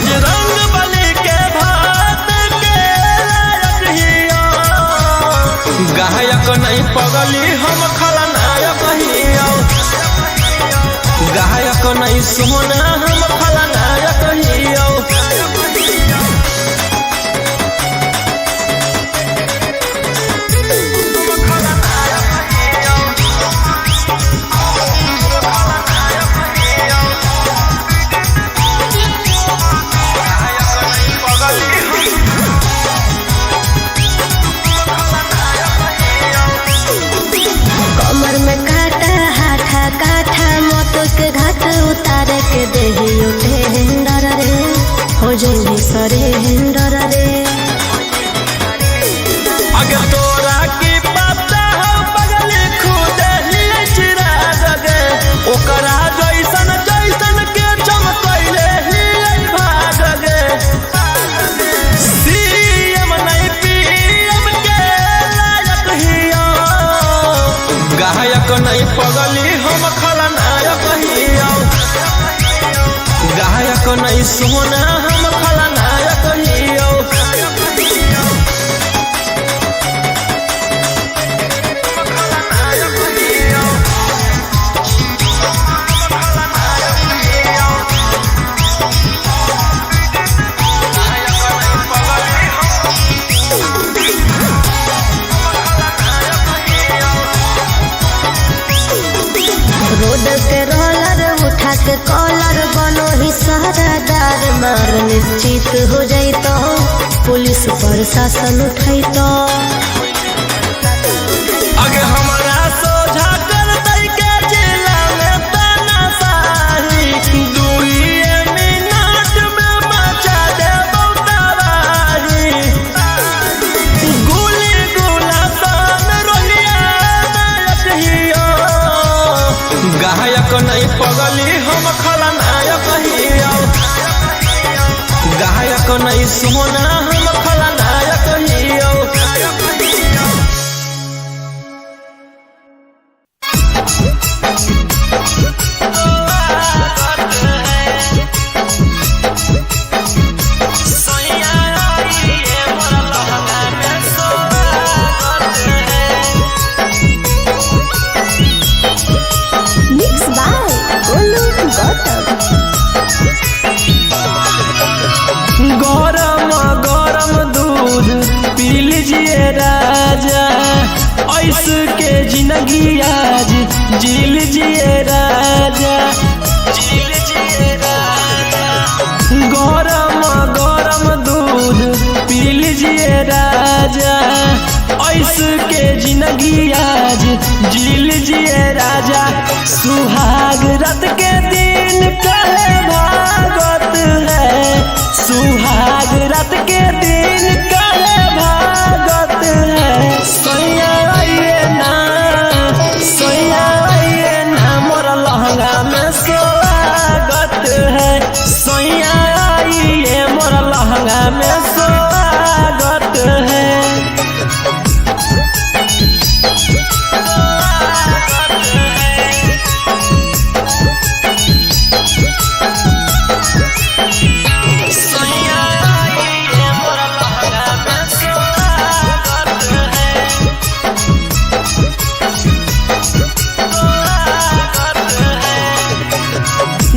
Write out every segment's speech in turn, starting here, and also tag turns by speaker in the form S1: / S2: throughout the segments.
S1: बजरंग बली के भात के लायक हिया, गायक नहीं पगली हम खलनायक हिया, गायक नहीं सोना हम खलनायक हिया।
S2: कमर में काटा हाथा काठा मोटो के घाट उतार के देही उठे हेंडर रे, हो जाई सरे हेंडर रे।
S1: अगर तोरा की पता हो पगली खुद ही चिराग गे, ओकरा जैसन जैसन के चमकैले ही भाग गे। सीएम नहीं पीएम के लायक हिया, गायक नहीं पगली हम खलनायक हिया, गायक नहीं सोना हम खलनायक हिया।
S2: रोड के रोलर उठा के कॉलर बनो ही सहरादार, मार निश्चित हो जाई तो पुलिस प्रशासन उठाई तो।
S1: अगे हमारा सोझा कर दई के जिला में तानाशाही, 2 मिनट में मचा दे तबाही। गोली गोला सन रोलिया नायक हिया, गायक नहीं पगली हम खलनायक हिया, गायक नहीं सोना हम खलनायक हिया।
S2: Mix by Golu Gautam.
S1: गरम गरम दूध पी लीजिए राजा, ऐसे के जिंदगी आज जी लीजिए राजा, जी लीजिए राजा। गरम गरम दूध पी लीजिए राजा, ऐसे के जिंदगी आज जी लीजिए राजा। सुहाग रात के दिन कहे भागत है, सुहाग रात के दिन कहे भागत है। सैया आइए ना, सैया आइए ना, मोर लहंगा में स्वागत है। सैया आइए मोर लहंगा में स्वागत है।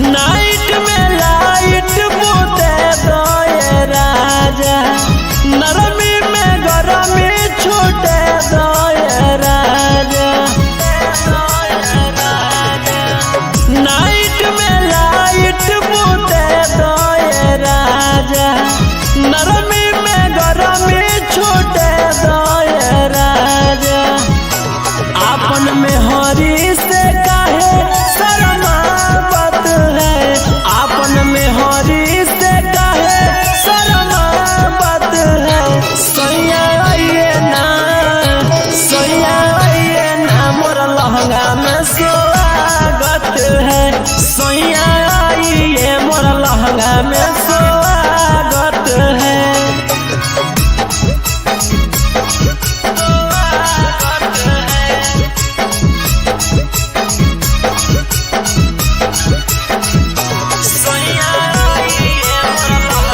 S1: नाइट में लाइट पोते दो ये राजा, नरमी में गरमी छूटे दो ये राजा। नाइट में लाइट पोते दो ये राजा, नरमी में गरमी छूटे दो ये राजा। आपन में हरी से काहे शरमावत है, आपन में हरी से काहे शरमावत है। सैया आइए ना, सैया आइए ना, मोर लहंगा में स्वागत है। सैया आइए मोर लहंगा में स्वागत है। सैया आइए मोर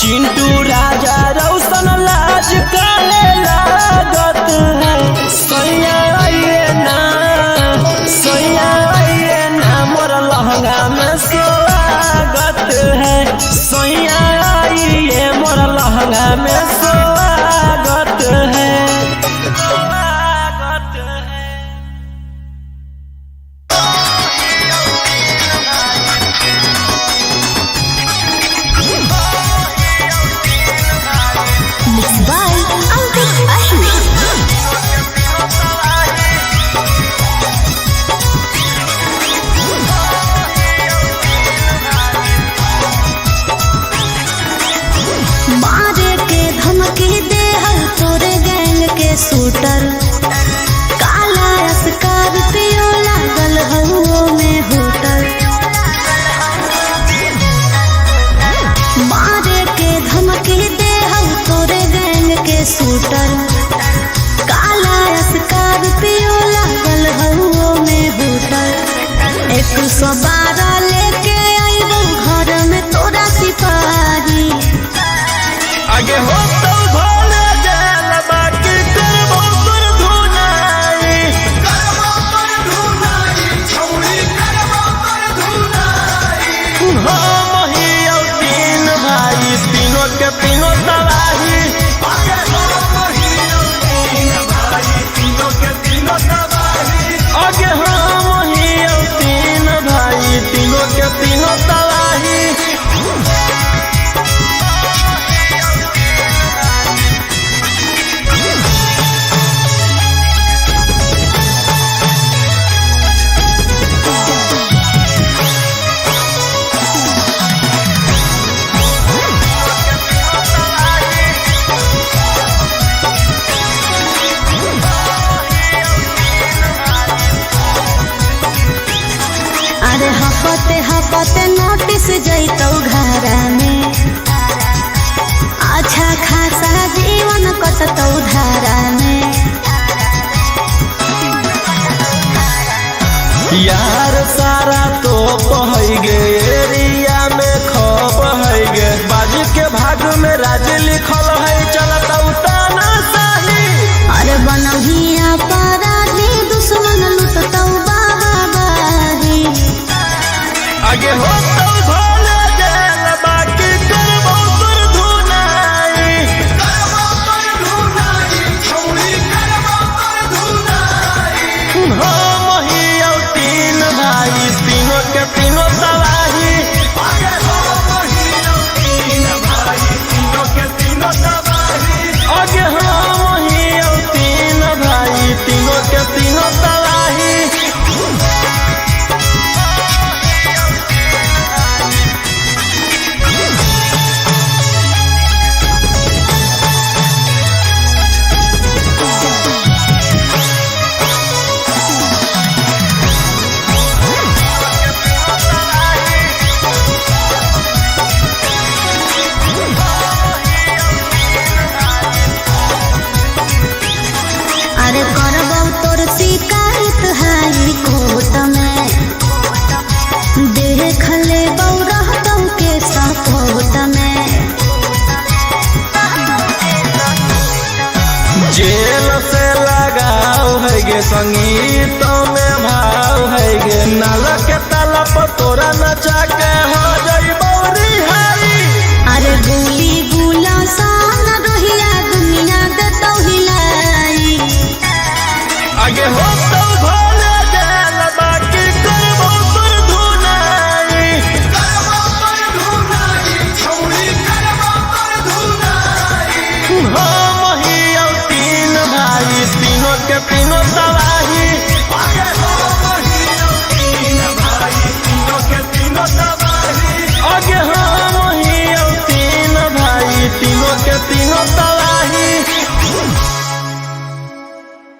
S1: चिंटू राजा रौशन लाज काहे लागत है सैया आइए ना मोर लहंगा में स्वागत है सैया आइए मोर लहंगा में स्वागत है।
S2: सूटर काला स्कॉर्पियो लागल हउओ में होटल मारे के धमकी दे हम तोरे गैंग के सूटर काला स्कॉर्पियो लागल हउओ में होटल 112 लेके आइबो घर में तोरा सिपाही
S1: आगे हो तो भोले जाल बाकी करबो कर धुनाई छौरी करबो कर धुनाई हम ही तीन भाई तीनों के तीनों तबाही आगे हम ही तीन भाई तीनों के तीनों तबाही आगे हम ही तीन भाई तीनों के तीनों तबाही।
S2: अरे हपते नोटिस जैतौ घर में अच्छा खासा जीवन कटतौ धारा में
S1: यार सारा तो पहै गे एरिया में खप है गे बाजू के भाग में राज लिखल है चलतौ ताना साही
S2: अरे बनहिया पराधी दुश्मन लुटतौ बाबाही
S1: आगे हो तो भोले जाल बाकी करबो कर धुनाई छौरी करबो कर धुनाई हम ही तीन भाई तीनों के तीनों तबाही आगे हम ही तीन भाई तीनों के तीनों तबाही आगे हम ही तीन भाई तीनों के तीनों तबाही।
S2: अरे करबौ तोर शिकायत हाई कोर्ट में देख लेबौ रहतौ के सपोर्ट में
S1: जेल से लगाव है गे संगीत में भाव है गे नाला के ताला पर तोरा नचा के हो जइबौ रिहाई
S2: अरे गोली गुला सान रोहिया दुनिया देतौ हिलाई
S1: आगे हो तो भोले जाल बाकी करबो कर धुनाई छौरी करबो कर धुनाई हम ही तीन भाई तीनों के तीनों